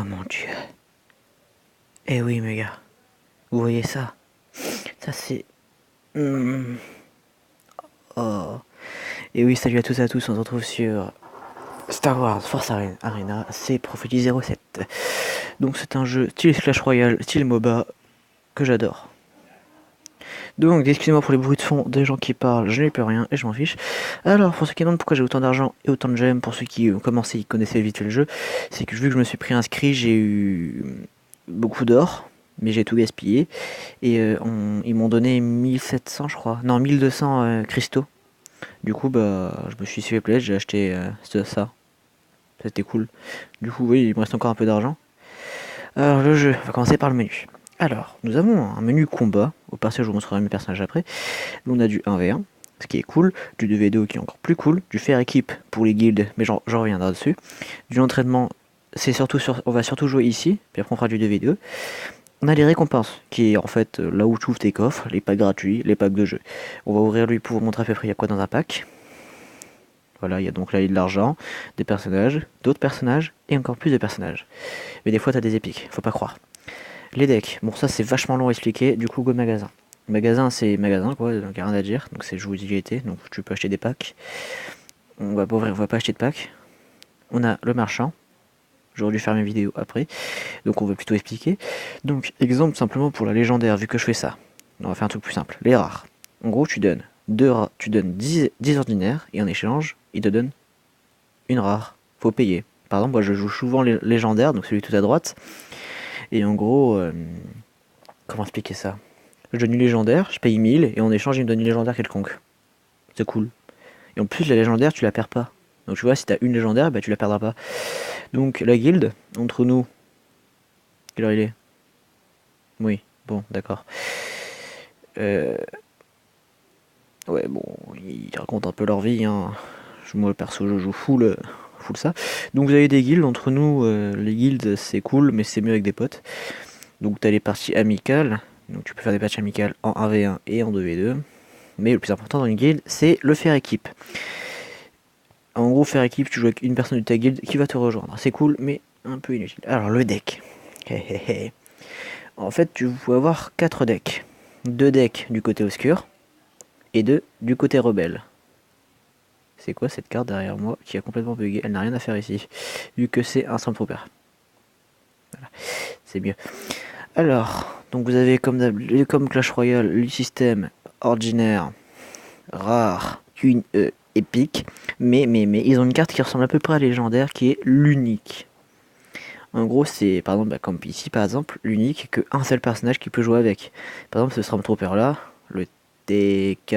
Oh mon dieu. Eh oui, mes gars. Vous voyez ça? Ça, c'est... Oh. Et oui, salut à tous et à tous. On se retrouve sur Star Wars Force Arena. C'est Prophétie 07. Donc, c'est un jeu style Clash Royale, style MOBA, que j'adore. Donc, excusez-moi pour les bruits de fond des gens qui parlent, je n'y peux rien et je m'en fiche. Alors, pour ceux qui demandent pourquoi j'ai autant d'argent et autant de gemmes, pour ceux qui ont commencé et connaissaient vite fait le jeu, c'est que vu que je me suis pris inscrit, j'ai eu beaucoup d'or, mais j'ai tout gaspillé. Et ils m'ont donné 1700, je crois. Non, 1200 cristaux. Du coup, bah, je me suis fait plaisir, j'ai acheté ça. C'était cool. Du coup, oui, il me reste encore un peu d'argent. Alors, le jeu, on va commencer par le menu. Alors, nous avons un menu combat. Au passage, je vous montrerai mes personnages après. On a du 1v1, ce qui est cool. Du 2v2 qui est encore plus cool. Du faire équipe pour les guildes, mais j'en reviendrai dessus. Du entraînement, c'est surtout on va surtout jouer ici. Puis après, on fera du 2v2. On a les récompenses, qui est en fait là où tu ouvres tes coffres, les packs gratuits, les packs de jeu. On va ouvrir lui pour vous montrer à peu près il y a quoi dans un pack. Voilà, il y a donc là de l'argent, des personnages, d'autres personnages et encore plus de personnages. Mais des fois t'as des épiques, faut pas croire. Les decks, bon ça c'est vachement long à expliquer, du coup go magasin. Magasin c'est magasin quoi, donc y a rien à dire, donc c'est jouabilité, donc tu peux acheter des packs. On va pas acheter de packs. On a le marchand, j'aurais dû faire mes vidéos après, donc on va plutôt expliquer. Donc exemple simplement pour la légendaire, vu que je fais ça, on va faire un truc plus simple, les rares. En gros tu donnes 10 ordinaires et en échange il te donne une rare, faut payer. Par exemple moi je joue souvent les légendaires, donc celui tout à droite, et en gros, comment expliquer ça? Je donne une légendaire, je paye 1000 et en échange il me donne une légendaire quelconque. C'est cool. Et en plus la légendaire tu la perds pas. Donc tu vois si t'as une légendaire, bah tu la perdras pas. Donc la guilde, entre nous, quelle heure il est? Oui, bon, d'accord. Ouais, bon, ils racontent un peu leur vie, hein. Moi, perso, je joue full ça. Donc vous avez des guildes, entre nous, les guildes, c'est cool, mais c'est mieux avec des potes. Donc t'as les parties amicales, donc tu peux faire des matchs amicales en 1v1 et en 2v2. Mais le plus important dans une guilde, c'est le faire équipe. En gros, faire équipe, tu joues avec une personne de ta guilde qui va te rejoindre. C'est cool, mais un peu inutile. Alors, le deck. En fait, tu peux avoir 4 decks. 2 decks du côté obscur et 2 du côté rebelle. C'est quoi cette carte derrière moi qui a complètement bugué? Elle n'a rien à faire ici, vu que c'est un Stormtrooper. Voilà, c'est mieux. Alors, donc vous avez comme Clash Royale, le système ordinaire, rare, épique, mais ils ont une carte qui ressemble à peu près à légendaire, qui est l'unique. En gros, c'est par exemple, bah, comme ici par exemple, l'unique qu'un seul personnage qui peut jouer avec. Par exemple, ce Stormtrooper là, le TK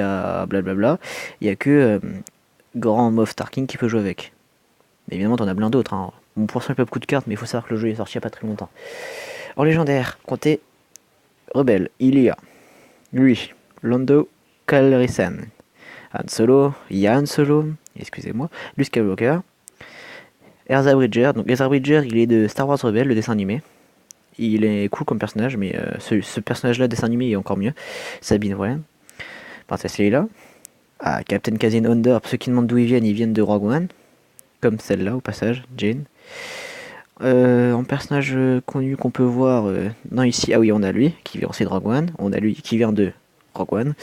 blablabla, il n'y a que Grand Moff Tarkin qui peut jouer avec. Mais évidemment, t'en as plein d'autres. Hein. Bon, pour ça, il n'y a pas beaucoup de cartes, mais il faut savoir que le jeu est sorti il n'y a pas très longtemps. En légendaire, comptez rebelle, il y a lui, Lando Calrissian, Han Solo, Yann Solo, excusez-moi, Luke Skywalker, Ezra Bridger. Donc Ezra Bridger, il est de Star Wars Rebelle, le dessin animé. Il est cool comme personnage, mais ce personnage-là, dessin animé, est encore mieux. Sabine Wren, Princesse Leia. Ah, Captain Kazin Under, pour ceux qui demandent d'où ils viennent de Rogue One. Comme celle-là, au passage, Jane. En personnage connu qu'on peut voir, non ici, ah oui, on a lui, qui vient aussi de Rogue One. On a lui, qui vient de Rogue One.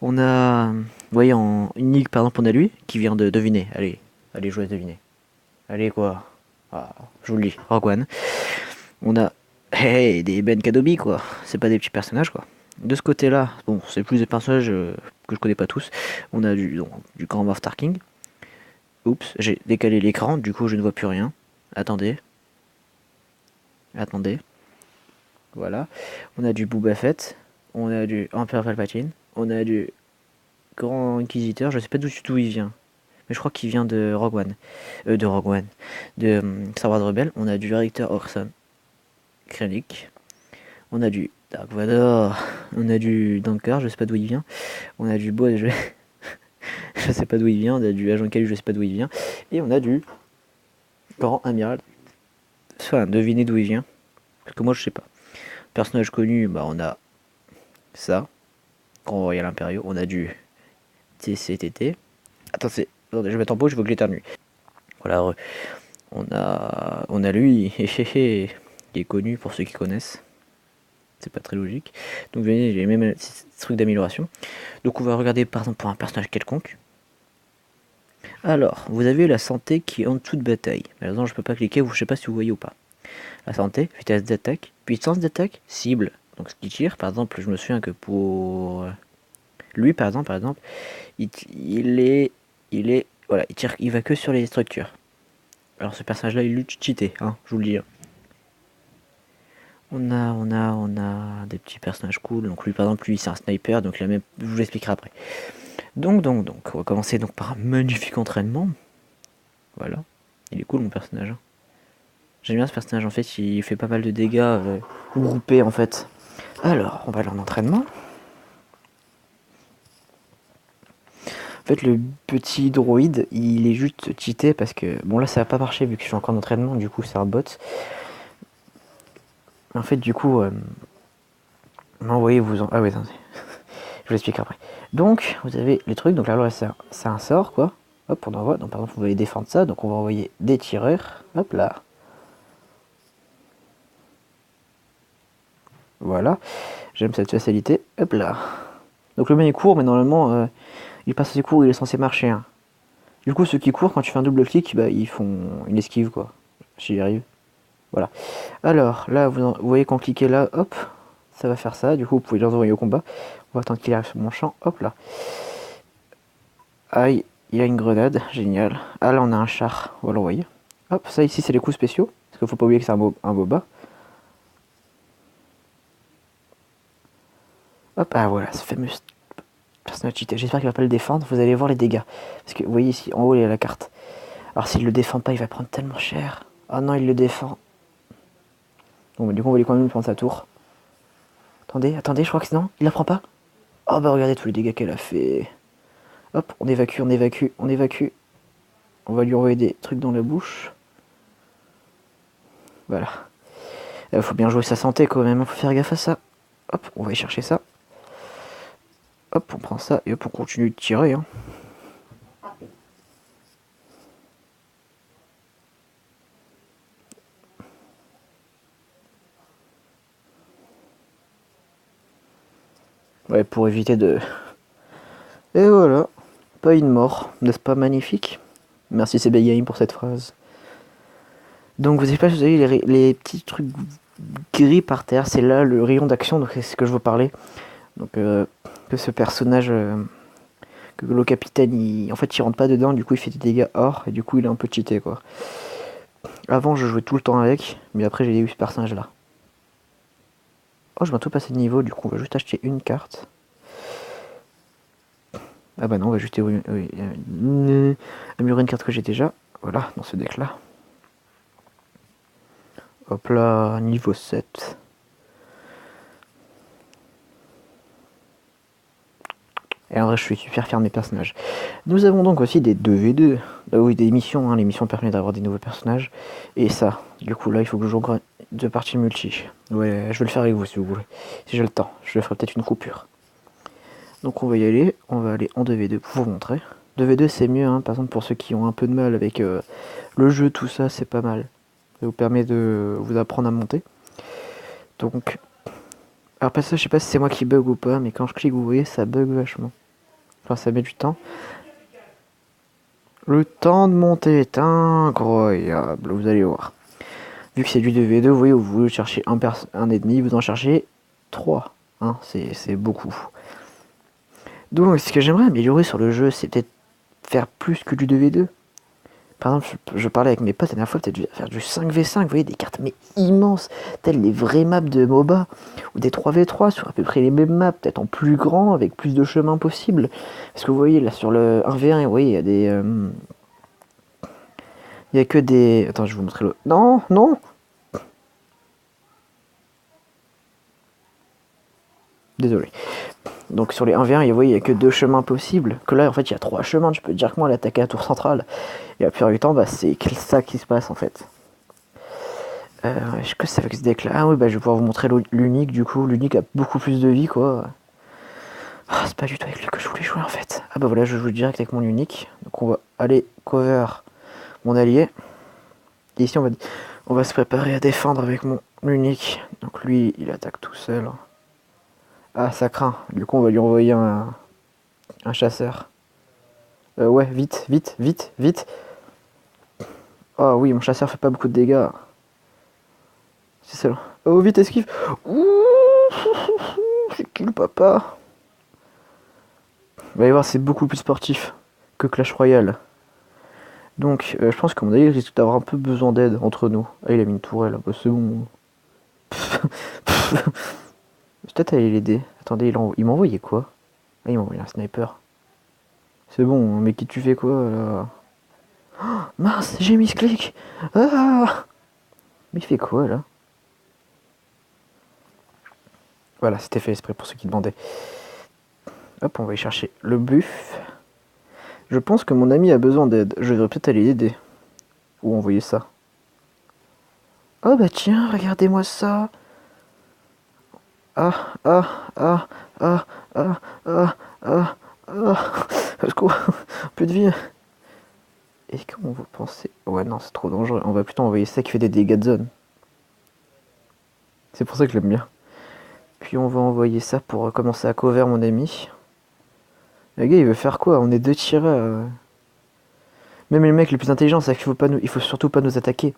On a, vous voyez, en unique, par exemple, on a lui, qui vient de deviner. Allez, jouez à deviner. Allez, quoi. Ah, je vous le dis, Rogue One. On a des Ben Kenobi, quoi. C'est pas des petits personnages, quoi. De ce côté-là, bon, c'est plus des personnages que je connais pas tous. On a du Grand Moff Tarkin. Oups, j'ai décalé l'écran, du coup je ne vois plus rien. Attendez. Voilà. On a du Boba Fett. On a du Empereur Palpatine. On a du Grand Inquisiteur. Je sais pas d'où il vient. Mais je crois qu'il vient de Rogue One. De Rogue One. De Star Wars Rebelle. On a du Directeur Orson Krennic. On a du Dark Vador. On a du Dunkar, je sais pas d'où il vient. On a du je sais pas d'où il vient. On a du Agent Kalu, je sais pas d'où il vient. Et on a du Grand Amiral. Enfin, devinez d'où il vient. Parce que moi je sais pas. Personnage connu, bah on a ça. Grand Royal Impériaux. On a du TCTT. Attendez, je vais mettre en pause, je veux que j'éternue. Voilà. On a lui, qui est connu pour ceux qui connaissent. C'est pas très logique. Donc vous voyez, j'ai même un petit truc d'amélioration. Donc on va regarder par exemple pour un personnage quelconque. Alors, vous avez la santé qui est en dessous de bataille. Par exemple, je peux pas cliquer, je sais pas si vous voyez ou pas. La santé, vitesse d'attaque, puissance d'attaque, cible. Donc ce qui tire, par exemple, je me souviens que pour lui, par exemple, voilà, il tire, il va que sur les structures. Alors ce personnage-là, il lutte cheaté, hein, je vous le dis. On a des petits personnages cool. Donc lui, par exemple, lui, c'est un sniper, donc la même, je vous l'expliquerai après. Donc, on va commencer donc par un magnifique entraînement. Voilà, il est cool mon personnage. J'aime bien ce personnage, en fait, il fait pas mal de dégâts groupés en fait. Alors, on va aller en entraînement. En fait, le petit droïde, il est juste cheaté parce que, bon là ça va pas marcher vu que je suis encore en entraînement, du coup c'est un bot. En fait, du coup, non, vous voyez, ah oui, attendez, je vous l'explique après. Donc, vous avez les trucs, donc là, c'est un sort, quoi. Hop, on envoie, donc par exemple, vous allez défendre ça, donc on va envoyer des tireurs, hop là. Voilà, j'aime cette facilité, hop là. Donc le mien est court, mais normalement, il passe assez court, il est censé marcher, hein. Du coup, ceux qui courent, quand tu fais un double clic, bah, ils font une esquive, quoi, si j'y arrive. Voilà. Alors, là, vous voyez quand cliquez là, hop, ça va faire ça. Du coup, vous pouvez les envoyer au combat. On va attendre qu'il arrive sur mon champ. Hop là. Aïe, il y a une grenade. Génial. Ah, là, on a un char. On va l'envoyer. Hop, ça ici, c'est les coups spéciaux. Parce qu'il faut pas oublier que c'est un boba. Hop, ah voilà, ce fameux personnage cheaté. J'espère qu'il va pas le défendre. Vous allez voir les dégâts. Parce que vous voyez ici, en haut, il y a la carte. Alors, s'il le défend pas, il va prendre tellement cher. Ah non, il le défend. Bon, bah, du coup, on va lui quand même prendre sa tour. Attendez, je crois que sinon, il la prend pas. Oh bah regardez tous les dégâts qu'elle a fait. Hop, on évacue. On va lui envoyer des trucs dans la bouche. Voilà. Faut bien jouer sa santé quand même, faut faire gaffe à ça. Hop, on va y chercher ça. Hop, on prend ça et hop, on continue de tirer, hein. Ouais, pour éviter de... Et voilà, pas une mort, n'est-ce pas magnifique? Merci CB Game pour cette phrase. Donc vous savez pas si vous avez les petits trucs gris par terre, c'est là le rayon d'action, donc c'est ce que je vous parlais. Donc que ce personnage, que le capitaine, en fait il rentre pas dedans, du coup il fait des dégâts hors, et du coup il est un peu cheaté quoi. Avant je jouais tout le temps avec, mais après j'ai eu ce personnage là. Oh, je vais tout passer de niveau, du coup on va juste acheter une carte. Ah bah non, on va juste améliorer une carte que j'ai déjà. Voilà, dans ce deck là. Hop là, niveau 7. Et en vrai, je suis super fier de mes personnages. Nous avons donc aussi des 2v2. Oui, des missions, hein. Les missions permettent d'avoir des nouveaux personnages. Et ça, du coup là, il faut que je joue encore 2 parties multi. Ouais, je vais le faire avec vous si vous voulez. Si j'ai le temps, je le ferai peut-être une coupure. Donc on va y aller, on va aller en 2v2 pour vous montrer. 2v2 c'est mieux, hein. Par exemple pour ceux qui ont un peu de mal avec le jeu, tout ça, c'est pas mal. Ça vous permet de vous apprendre à monter. Donc, alors pas ça, je sais pas si c'est moi qui bug ou pas, mais quand je clique, vous voyez, ça bug vachement. Enfin, ça met du temps. Le temps de monter est incroyable, vous allez voir. Vu que c'est du 2v2, vous voyez, vous voulez chercher un ennemi, vous en cherchez 3. Hein, c'est beaucoup. Donc, ce que j'aimerais améliorer sur le jeu, c'est peut-être faire plus que du 2v2. Par exemple, je parlais avec mes potes la dernière fois, peut-être faire du 5v5, vous voyez, des cartes mais immenses, telles les vraies maps de MOBA, ou des 3v3 sur à peu près les mêmes maps, peut-être en plus grand, avec plus de chemins possibles. Parce que vous voyez, là, sur le 1v1, vous voyez, il y a des... il y a que des... Attends, je vais vous montrer le... Non, non. Désolé. Donc sur les 1v1, vous voyez, il n'y a que 2 chemins possibles. Que là, en fait, il y a 3 chemins. Je peux directement l'attaquer à la tour centrale. Et la plupart du temps, bah, c'est ça qui se passe, en fait. Est-ce que c'est avec ce deck là? Ah oui, bah je vais pouvoir vous montrer l'unique du coup. L'unique a beaucoup plus de vie quoi. Ah, c'est pas du tout avec lui que je voulais jouer en fait. Ah bah voilà, je joue direct avec mon unique. Donc on va aller cover mon allié. Ici, on va se préparer à défendre avec mon unique. Donc lui, il attaque tout seul. Ah, ça craint. Du coup, on va lui envoyer un chasseur. Ouais, vite, vite, vite, vite. Oh oui, mon chasseur fait pas beaucoup de dégâts. C'est ça. Oh, vite, esquive. Ouh, c'est qui le papa? Vous allez voir, c'est beaucoup plus sportif que Clash Royale. Donc, je pense qu'à mon avis, il risque d'avoir un peu besoin d'aide entre nous. Ah, il a mis une tourelle. Bah, c'est bon. Peut-être aller l'aider. Attendez, il m'a envoyé quoi? Ah, il m'a envoyé un sniper. C'est bon, mais qui tu fais quoi là? Oh, mince, j'ai mis ce clic. Ah, mais il fait quoi là? Voilà, c'était fait exprès pour ceux qui demandaient. Hop, on va y chercher le buff. Je pense que mon ami a besoin d'aide. Je devrais peut-être aller l'aider. Ou envoyer ça. Oh bah tiens, regardez-moi ça. Ah, ah, ah, ah, ah, ah, ah, ah. Au secours, plus de vie. Et comment vous pensez? Ouais, non, c'est trop dangereux. On va plutôt envoyer ça qui fait des dégâts de zone. C'est pour ça que je l'aime bien. Puis on va envoyer ça pour commencer à cover mon ami. Le gars, il veut faire quoi? On est 2 tireurs. Même les mecs les plus intelligents, c'est qu'il il faut surtout pas nous attaquer.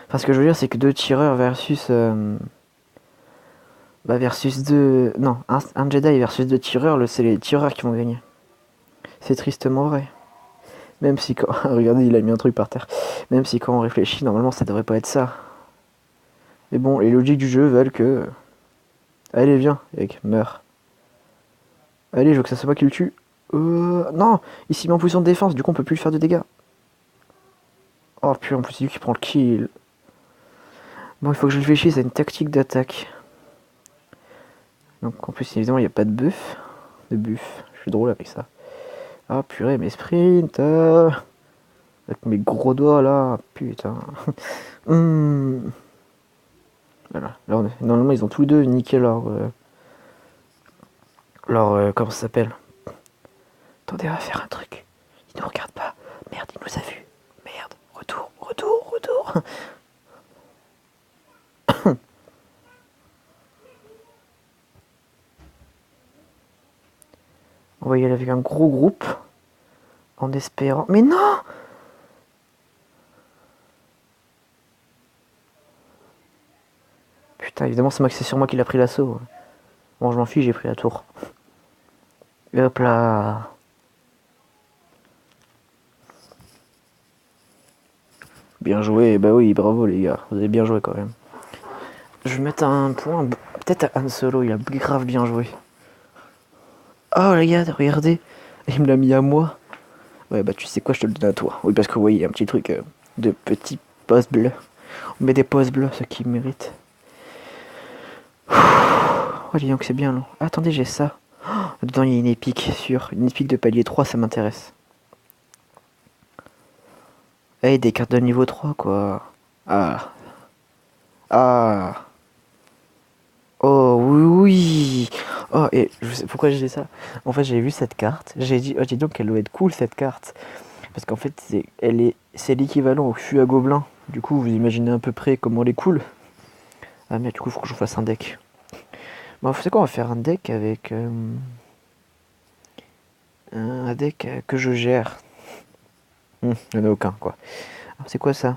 Enfin, ce que je veux dire, c'est que 2 tireurs versus... versus 2... Non, un Jedi versus 2 tireurs, c'est les tireurs qui vont gagner. C'est tristement vrai. Même si quand... Regardez, il a mis un truc par terre. Même si quand on réfléchit, normalement, ça devrait pas être ça. Mais bon, les logiques du jeu veulent que... Allez, viens, mec, meurs. Allez, je veux que ça soit moi qui le tue. Non, il s'est mis en position de défense, du coup on peut plus lui faire de dégâts. Oh putain, en plus c'est lui qui prend le kill. Bon, il faut que je réfléchisse à une tactique d'attaque. Donc en plus évidemment il n'y a pas de buff. Je suis drôle avec ça. Ah purée, mes sprints. Avec mes gros doigts là. Putain. Voilà. Là, normalement ils ont tous les deux niqué comment ça s'appelle? Attendez, on va faire un truc. Il nous regarde pas. Merde, il nous a vu. Merde. Retour. On va y aller avec un gros groupe. En espérant... Mais non! Putain, évidemment, c'est sur moi qu'il a pris l'assaut. Bon, je m'en fiche, j'ai pris la tour. Et hop là. Bien joué, bah oui, bravo les gars. Vous avez bien joué quand même. Je vais mettre un point, peut-être à Han Solo, il a grave bien joué. Oh les gars, regardez. Il me l'a mis à moi. Ouais, bah tu sais quoi, je te le donne à toi. Oui, parce que oui, il y a un petit truc de petits pouces bleus. On met des pouces bleus, ceux qui méritent. Oh, dis donc, c'est bien long. Ah, attendez, j'ai ça. Oh, dedans, il y a une épique, sûr. Une épique de palier 3, ça m'intéresse. Eh, des cartes de niveau 3, quoi. Ah. Ah. Oh, oui, oui. Oh, et je sais pourquoi j'ai ça. En fait, j'ai vu cette carte. J'ai dit, oh, dis donc, elle doit être cool, cette carte. Parce qu'en fait, c'est l'équivalent au fût à gobelin. Du coup, vous imaginez à peu près comment elle est cool. Ah, mais du coup, il faut que je fasse un deck. Bon, vous savez quoi, on va faire un deck avec... un deck que je gère. Il n'y en a aucun, quoi. C'est quoi ça?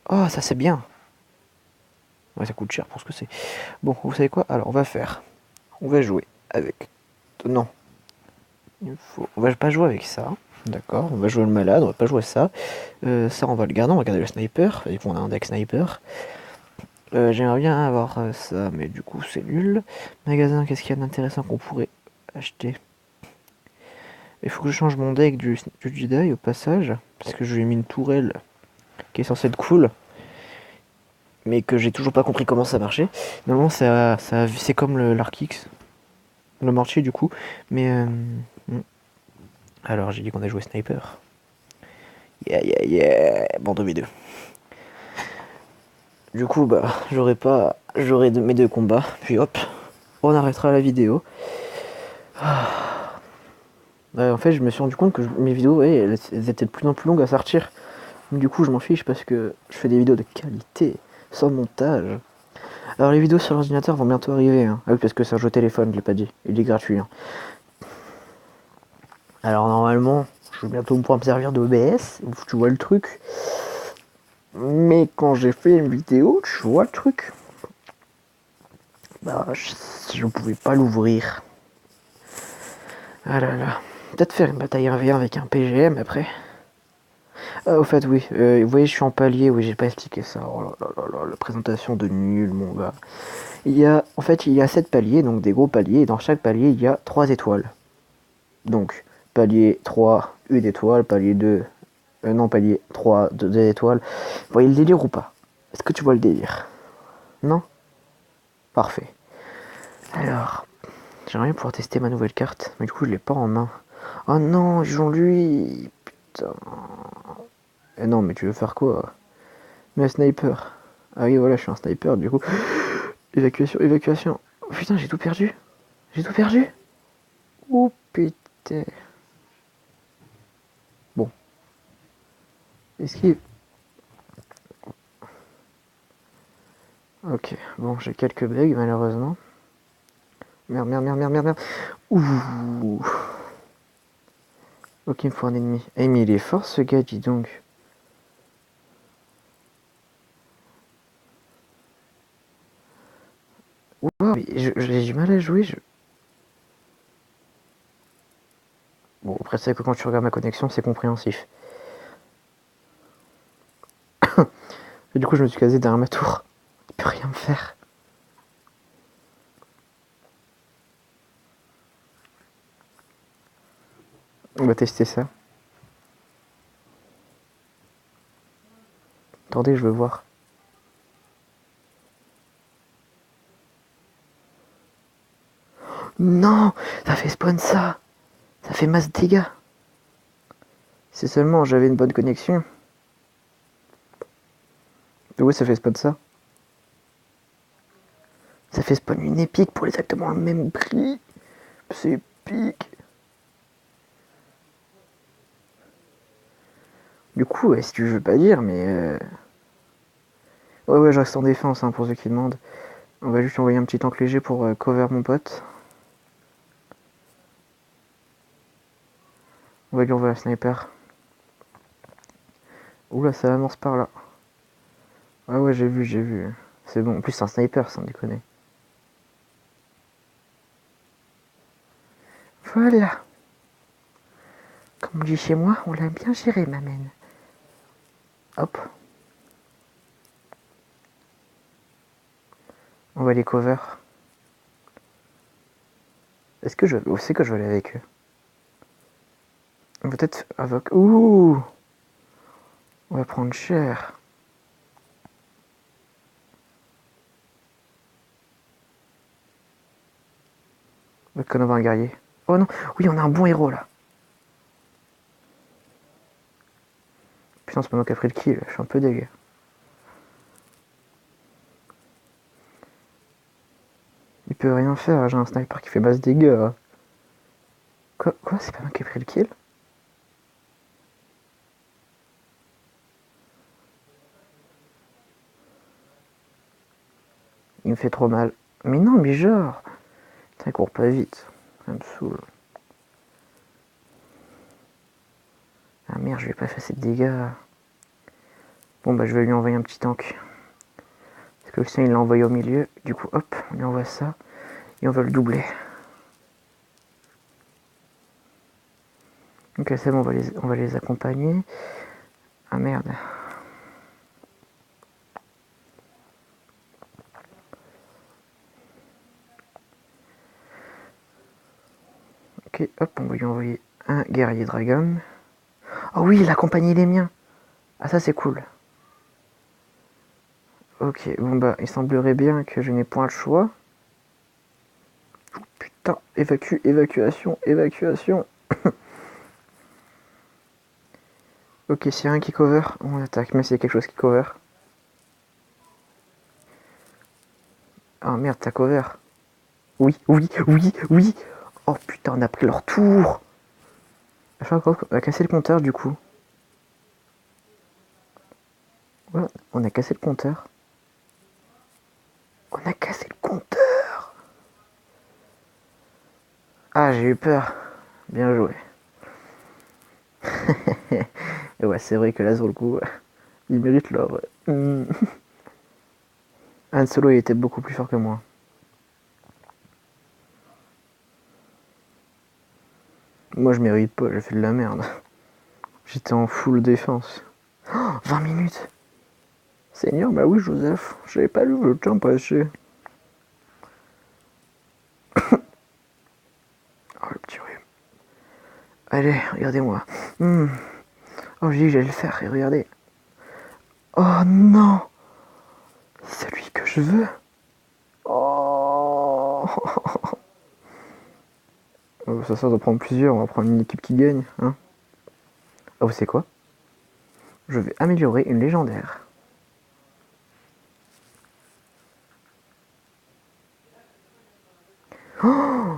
Oh, ça c'est bien. Ouais, ça coûte cher pour ce que c'est. Bon, vous savez quoi? Alors, on va jouer avec... Non. On va pas jouer avec ça. D'accord, on va jouer le malade, on va pas jouer ça. Ça, on va le garder, on va garder le sniper. Et on a un deck sniper. J'aimerais bien avoir ça, mais du coup, c'est nul. Magasin, qu'est-ce qu'il y a d'intéressant qu'on pourrait acheter? Il faut que je change mon deck du Jedi au passage. Parce que je lui ai mis une tourelle qui est censée être cool. Mais que j'ai toujours pas compris comment ça marchait. Normalement, c'est comme l'Arkix. Le mortier, du coup. Mais... Alors, j'ai dit qu'on a joué sniper. Yeah. Bandeau V2. Du coup, bah, j'aurai mes 2 combats. Puis hop, on arrêtera la vidéo. En fait, je me suis rendu compte que mes vidéos, elles étaient de plus en plus longues à sortir. Du coup, je m'en fiche parce que je fais des vidéos de qualité, sans montage. Alors, les vidéos sur l'ordinateur vont bientôt arriver. Hein. Ah oui, parce que c'est un jeu téléphone, je l'ai pas dit. Il est gratuit. Hein. Alors, normalement, je vais bientôt pouvoir me servir de OBS. Tu vois le truc. Mais quand j'ai fait une vidéo, tu vois le truc. Bah, je pouvais pas l'ouvrir. Ah là là. Peut-être faire une bataille 1v1 avec un PGM après. Ah, au fait, oui. Vous voyez, je suis en palier. Oui, j'ai pas expliqué ça. Oh là là là là, la présentation de nul, mon gars. En fait, il y a 7 paliers, donc des gros paliers. Et dans chaque palier, il y a 3 étoiles. Donc, palier 3, une étoile. Palier 2, non, palier 3, 2 étoiles. Vous voyez le délire ou pas? Est-ce que tu vois le délire? Non? Parfait. Alors, j'aimerais bien pouvoir tester ma nouvelle carte, mais du coup, je l'ai pas en main. Oh non, Jean-Louis. Putain. Eh non, mais tu veux faire quoi? Mais un sniper. Ah oui, voilà, je suis un sniper, du coup. Évacuation, évacuation. Oh, putain, j'ai tout perdu. J'ai tout perdu. Oh putain. Bon. Esquive. Ok, bon, j'ai quelques bugs, malheureusement. Merde, merde, merde, merde, merde, merde. Ouh. Ok, il me faut un ennemi. Eh, mais il est fort, ce gars, dis donc. Wow, j'ai du mal à jouer. Bon, après, c'est que quand tu regardes ma connexion, c'est compréhensif. Et du coup, je me suis casé derrière ma tour. Il peut rien me faire. On va tester ça. Attendez, je veux voir. Non, ça fait spawn ça. Ça fait masse dégâts. Si seulement j'avais une bonne connexion. Mais oui, ça fait spawn ça. Ça fait spawn une épique pour exactement le même prix. C'est épique. Du coup, si tu veux pas dire, mais... Ouais, ouais, je reste en défense, hein, pour ceux qui demandent. On va juste envoyer un petit tank léger pour cover mon pote. On va lui envoyer un sniper. Oula, ça amorce par là. Ouais, ouais, j'ai vu, j'ai vu. C'est bon. En plus, c'est un sniper, sans déconner. Voilà. Comme on dit chez moi, on l'a bien géré, ma mène. Hop. On va les cover. Est-ce que je... Où c'est que je vais aller avec eux? Peut-être avec... Ouh. On va prendre cher. Qu'on va un guerrier. Oh non. Oui, on a un bon héros, là. Putain, c'est pas moi qui a pris le kill. Je suis un peu dégueu. Il peut rien faire. J'ai un sniper qui fait masse dégâts. Quoi? C'est pas moi qui a pris le kill? Il me fait trop mal. Mais non, mais genre... Putain, il court pas vite. Ça me saoule. Ah merde, je lui ai pas fait assez de dégâts. Bon, bah je vais lui envoyer un petit tank. Parce que le sien, il l'a envoyé au milieu. Du coup, hop, on lui envoie ça. Et on va le doubler. Ok, c'est bon, on va les accompagner. Ah merde. Ok, hop, on va lui envoyer un guerrier dragon. Oh oui, il a accompagné les miens. Ah, ça c'est cool. Ok, bon bah, il semblerait bien que je n'ai point le choix. Putain, évacuation, évacuation. Ok, s'il y a rien qui cover, on attaque. Mais s'il y a quelque chose qui cover. Ah merde, ça cover. Oui, oui, oui, oui. Oh putain, on a pris leur tour. Je crois qu'on a cassé le compteur du coup. Voilà, on a cassé le compteur. On a cassé le compteur. Ah, j'ai eu peur. Bien joué. Et ouais, c'est vrai que là, sur le coup, il mérite l'or. Han Solo, il était beaucoup plus fort que moi. Moi, je mérite pas, j'ai fait de la merde. J'étais en full défense. Oh, 20 minutes. Seigneur, bah oui, Joseph. J'avais pas lu le temps passer. Oh, le petit rhume. Allez, regardez-moi. Oh, j'ai dit que j'allais le faire, et regardez. Oh non. Celui que je veux. Oh. Ça sert de prendre plusieurs, on va prendre une équipe qui gagne, hein. Oh, vous savez quoi? Je vais améliorer une légendaire. Oh,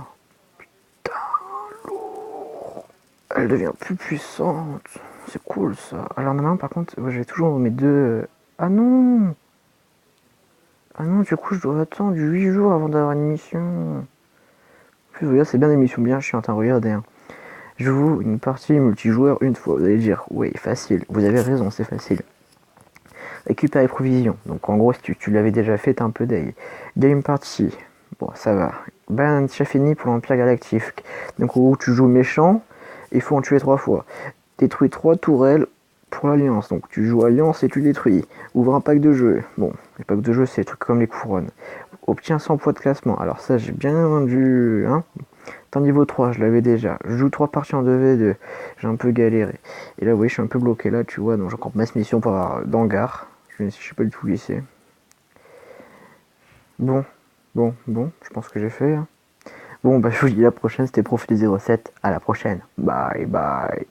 elle devient plus puissante. C'est cool ça. Alors maintenant, par contre, je vais toujours mes deux. Ah non. Ah non, du coup, je dois attendre 8 jours avant d'avoir une mission. En plus, regarde, c'est bien des missions bien chiantes, hein, regardez. Hein. Joue une partie multijoueur une fois. Vous allez dire, oui, facile. Vous avez raison, c'est facile. Récupérer provisions. Donc en gros, si tu l'avais déjà fait, t'as un peu d'ail. Game party. Bon, ça va. Ben, déjà fini pour l'Empire Galactique. Donc en gros, tu joues méchant, il faut en tuer 3 fois. Détruis 3 tourelles pour l'Alliance. Donc tu joues Alliance et tu détruis. Ouvre un pack de jeux. Bon, les packs de jeux, c'est des trucs comme les couronnes. Obtiens 100 points de classement. Alors ça, j'ai bien dû... Hein. T'es en niveau 3, je l'avais déjà. Je joue 3 parties en 2v2. J'ai un peu galéré. Et là, oui, je suis un peu bloqué là, tu vois. Donc j'encore masse mission pour avoir d'hangar. Je sais pas du tout où c'est. Bon, je pense que j'ai fait. Hein. Bon, bah je vous dis à la prochaine, c'était Profil 07. À la prochaine. Bye bye.